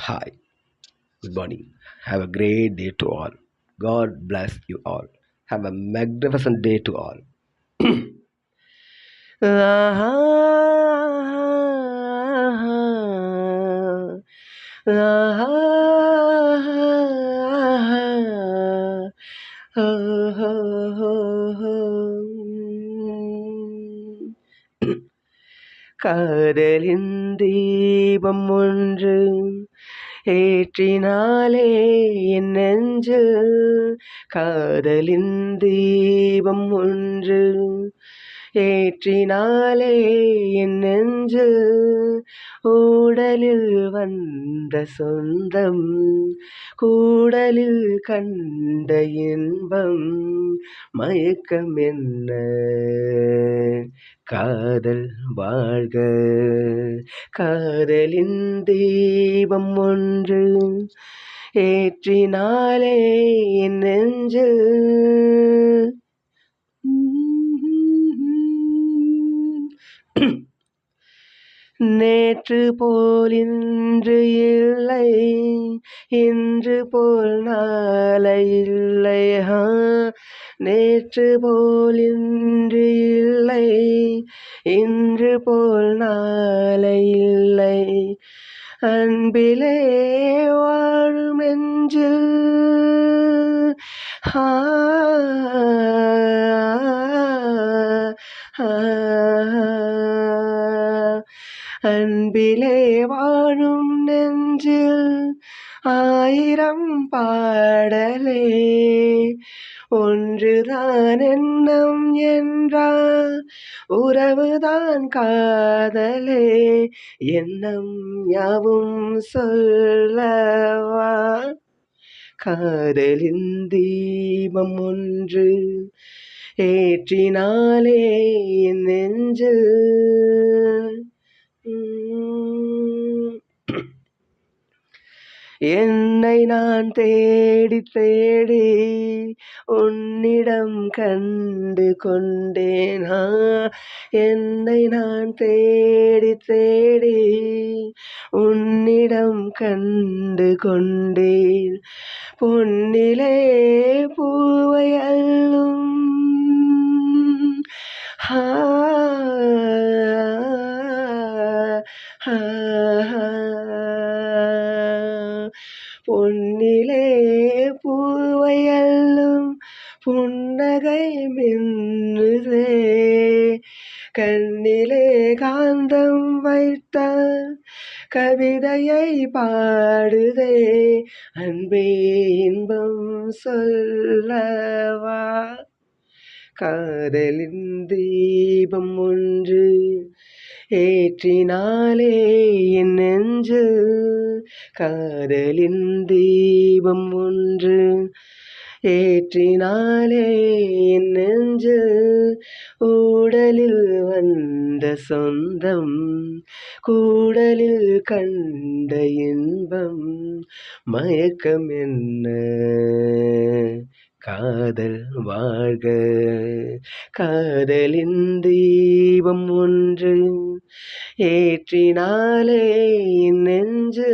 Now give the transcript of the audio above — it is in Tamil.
Hi, good morning. Have a great day to all. God bless you all. Have a magnificent day to all. காதலின் தீபம் ஒன்று ஏற்றினாலே என் நெஞ்சில் காதலின் தீபம் ஒன்று ஏற்றினாலே என் நெஞ்சில் ஊடலில் வந்த சொந்தம் கூடலில் கண்ட இன்பம் மயக்கம் என்ன காதல் வாழ்க காதலின் தீபம் ஒன்று ஏற்றினாலே என் நெஞ்சில் நேற்று போல் இன்று இல்லை இன்று போல் நாளை இல்லை நேற்று போல் இன்று இல்லை இன்று போல் நாளை இல்லை அன்பிலே வாழும் நெஞ்சில் அன்பிலே வாழும் நெஞ்சில் ஆயிரம் பாடலே ஒன்றுதான் எண்ணம் என்றால் உறவுதான் காதலே எண்ணம் யாவும் சொல்லவா காதலின் தீபம் ஒன்று ஏற்றினாலே என் நெஞ்சில் என்னை நான் தேடி தேடி உன்னிடம் கண்டு கொண்டேன் என்னை நான் தேடி தேடி உன்னிடம் கண்டு கொண்டேன் பொன்னிலே பூவை அள்ளும் பொன்னிலே பூவை அள்ளும் புன்னகை மின்னுதே கண்ணிலே காந்தம் வைத்த கவிதையை பாடுதே அன்பே இன்பம் சொல்லவா காதலின் தீபம் ஒன்று ஏற்றினாலே என் நெஞ்சு காதலின் தீபம் ஒன்று ஏற்றினாலே என் நெஞ்சு ஊடலில் வந்த சொந்தம் கூடலில் கண்ட இன்பம் மயக்கம் என்ன காதல் வாழ்க காதலின் தீபம் ஒன்று ஏற்றினாலே என் நெஞ்சு